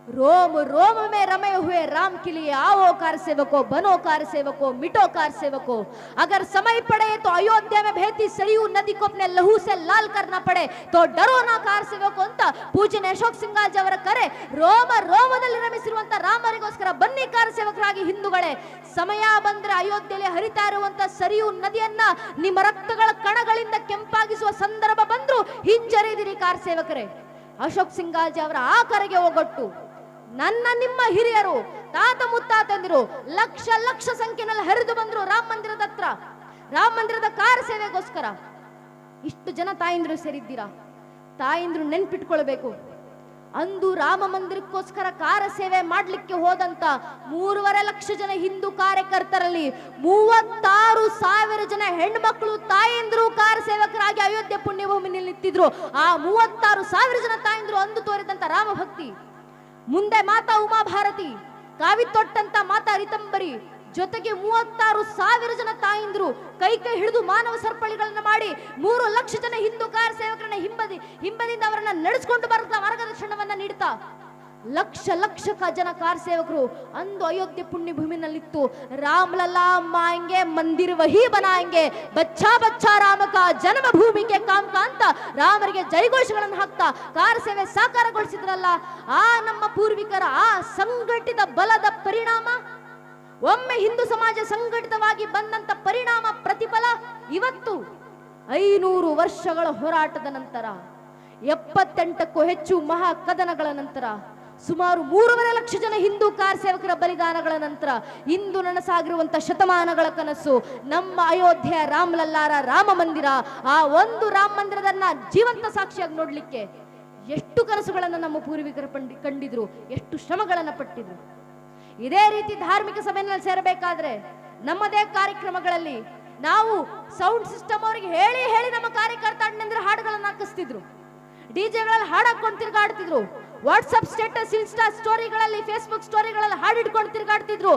Speaker 1: रोम रोम में रमे हुए राम के लिए आओ कार सेवको, बनो कार सेवको, मिटो कार सेवको. अगर समय पड़े तो अयोध्या में बहती सरयू नदी को अपने लहू से लाल करना पड़े तो डरो ना कार सेवको ಅಂತ ಪೂಜ್ಯನೇ ಅಶೋಕ್ ಸಿಂಗಾಲ್ಜಿ ಅವರ ಕರೆ. ರೋಮ ರೋಮದಲ್ಲಿ ರಮಿಸಿರುವಂತ ರಾಮರಿಗೋಸ್ಕರ ಬನ್ನಿ ಕಾರ ಸೇವಕರಾಗಿ ಹಿಂದೂಗಳೇ. ಸಮಯ ಬಂದ್ರೆ ಅಯೋಧ್ಯೆಯಲ್ಲಿ ಹರಿತಾ ಇರುವಂತ ಸರಿಯೂ ನದಿಯನ್ನ ನಿಮ್ಮ ರಕ್ತಗಳ ಕಣಗಳಿಂದ ಕೆಂಪಾಗಿಸುವ ಸಂದರ್ಭ ಬಂದ್ರು ಹಿಂಜರಿದಿರಿ ಕಾರ ಸೇವಕರೇ. ಅಶೋಕ್ ಸಿಂಗಾಲ್ಜಿ ಅವರ ಆ ಕರೆಗೆ ಹೋಗೊಟ್ಟು ನನ್ನ ನಿಮ್ಮ ಹಿರಿಯರು, ತಾತ ಮುತ್ತಾತಂದಿರು ಲಕ್ಷ ಲಕ್ಷ ಸಂಖ್ಯೆನಲ್ಲಿ ಹರಿದು ಬಂದ್ರು ರಾಮ ಮಂದಿರದ ಹತ್ರ, ರಾಮ ಮಂದಿರದ ಕಾರ ಸೇವೆಗೋಸ್ಕರ. ಇಷ್ಟು ಜನ ತಾಯಿಂದ್ರು ಸೇರಿದ್ದೀರಾ. ತಾಯಿಂದ್ರು ನೆನ್ಪಿಟ್ಕೊಳ್ಬೇಕು, ಅಂದು ರಾಮ ಮಂದಿರಕ್ಕೋಸ್ಕರ ಕಾರ ಸೇವೆ ಮಾಡ್ಲಿಕ್ಕೆ ಹೋದಂತ 3.5 ಲಕ್ಷ ಜನ ಹಿಂದೂ ಕಾರ್ಯಕರ್ತರಲ್ಲಿ 36,000 ಜನ ಹೆಣ್ಮಕ್ಳು ತಾಯಂದ್ರು ಕಾರ ಸೇವಕರಾಗಿ ಅಯೋಧ್ಯೆ ಪುಣ್ಯಭೂಮಿನಲ್ಲಿ ನಿಂತಿದ್ರು. ಆ 36,000 ಜನ ತಾಯಂದ್ರು ಅಂದು ತೋರಿದಂತ ರಾಮ ಭಕ್ತಿ. ಮುಂದೆ ಮಾತಾ ಉಮಾ ಭಾರತಿ, ಕಾವಿ ತೊಟ್ಟಂತ ಮಾತಾ ರಿತಂಬರಿ, ಜೊತೆಗೆ 36,000 ಜನ ತಾಯಿಂದ್ರು ಕೈ ಕೈ ಹಿಡಿದು ಮಾನವ ಸರಪಳಿಗಳನ್ನ ಮಾಡಿ 3 ಲಕ್ಷ ಜನ ಹಿಂದೂ ಕಾರ ಸೇವಕರನ್ನ ಹಿಂಬದಿಯಿಂದ ಅವರನ್ನ ನಡೆಸ್ಕೊಂಡು ಬರುತ್ತಾ ಮಾರ್ಗದರ್ಶನವನ್ನ ನೀಡ್ತಾ ಲಕ್ಷ ಲಕ್ಷ ಜನ ಕಾರ ಸೇವಕರು ಅಂದು ಅಯೋಧ್ಯೆ ಪುಣ್ಯಭೂಮಿನಲ್ಲಿತ್ತು. ರಾಮ್ ಲಲ್ಲಾ ಮಾಯಂಗೆ ಮಂದಿರ ವಹಿ ಬನಾಯಂಗೆ, ಬಚ್ಚಾ ಬಚ್ಚಾ ರಾಮ ಕಾ ಜನ್ಮ ಭೂಮಿ ಕೆ ಕಾಮ್ ಕಾ ಅಂತ ರಾಮರಿಗೆ ಜೈಘೋಷಗಳನ್ನು ಹಾಕ್ತಾ ಕಾರ ಸೇವೆ ಸಾಕಾರಗೊಳಿಸಿದ್ರಲ್ಲ. ಆ ನಮ್ಮ ಪೂರ್ವಿಕರ ಆ ಸಂಘಟಿತ ಬಲದ ಪರಿಣಾಮ, ಒಮ್ಮೆ ಹಿಂದೂ ಸಮಾಜ ಸಂಘಟಿತವಾಗಿ ಬಂದಂತ ಪರಿಣಾಮ, ಪ್ರತಿಫಲ ಇವತ್ತು 500 ವರ್ಷಗಳ ಹೋರಾಟದ ನಂತರ, 78ಕ್ಕೂ ಹೆಚ್ಚು ಮಹಾ ಕದನಗಳ ನಂತರ, ಸುಮಾರು 3.5 ಲಕ್ಷ ಜನ ಹಿಂದೂ ಕಾರ ಸೇವಕರ ಬಲಿದಾನಗಳ ನಂತರ ಇಂದು ನನಸಾಗಿರುವಂತ ಶತಮಾನಗಳ ಕನಸು ನಮ್ಮ ಅಯೋಧ್ಯೆಯ ರಾಮಲಲ್ಲಾರ ರಾಮ ಮಂದಿರ. ಆ ಒಂದು ರಾಮ ಮಂದಿರದನ್ನ ಜೀವಂತ ಸಾಕ್ಷಿಯಾಗಿ ನೋಡ್ಲಿಕ್ಕೆ ಎಷ್ಟು ಕನಸುಗಳನ್ನ ನಮ್ಮ ಪೂರ್ವಿಕರು ಕಂಡಿದ್ರು, ಎಷ್ಟು ಶ್ರಮಗಳನ್ನ ಪಟ್ಟಿದ್ರು. ಇದೇ ರೀತಿ ಧಾರ್ಮಿಕ ಸಭೆಯಲ್ಲಿ ಸೇರಬೇಕಾದ್ರೆ ನಮ್ಮದೇ ಕಾರ್ಯಕ್ರಮಗಳಲ್ಲಿ ನಾವು ಸೌಂಡ್ ಸಿಸ್ಟಮ್ ಅವರಿಗೆ ಹೇಳಿ ಹೇಳಿ ನಮ್ಮ ಕಾರ್ಯಕರ್ತ ಅಣ್ಣಂದಿರ ಹಾಡುಗಳನ್ನ ಹಾಕಿಸ್ತಿದ್ರು. ಡಿಜೆಗಳಲ್ಲಿ ಹಾಡು ಹಾಕೊಂಡು ತಿರುಗಾಡ್ತಿದ್ರು. ವಾಟ್ಸ್ಆಪ್ ಸ್ಟೇಟಸ್, ಇನ್ಸ್ಟಾ ಸ್ಟೋರಿಗಳಲ್ಲಿ, ಫೇಸ್ಬುಕ್ ಸ್ಟೋರಿಗಳಲ್ಲಿ ಹಾಡಿಡ್ಕೊಂಡು ತಿರುಗಾಡ್ತಿದ್ರು.